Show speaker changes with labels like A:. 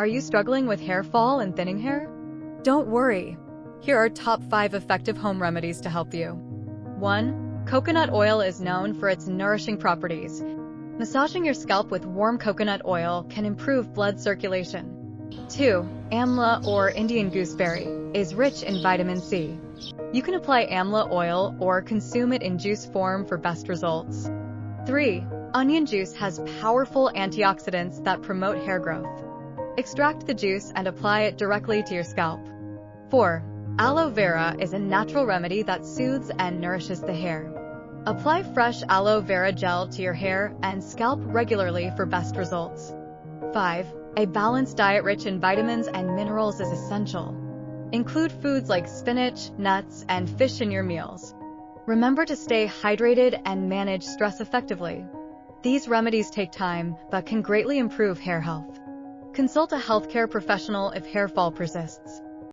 A: Are you struggling with hair fall and thinning hair? Don't worry. Here are top 5 effective home remedies to help you. 1. Coconut oil is known for its nourishing properties. Massaging your scalp with warm coconut oil can improve blood circulation. 2. Amla, or Indian gooseberry, is rich in vitamin C. You can apply Amla oil or consume it in juice form for best results. 3. Onion juice has powerful antioxidants that promote hair growth. Extract the juice and apply it directly to your scalp. 4. Aloe vera is a natural remedy that soothes and nourishes the hair. Apply fresh aloe vera gel to your hair and scalp regularly for best results. 5. A balanced diet rich in vitamins and minerals is essential. Include foods like spinach, nuts, and fish in your meals. Remember to stay hydrated and manage stress effectively. These remedies take time, but can greatly improve hair health. Consult a healthcare professional if hair fall persists.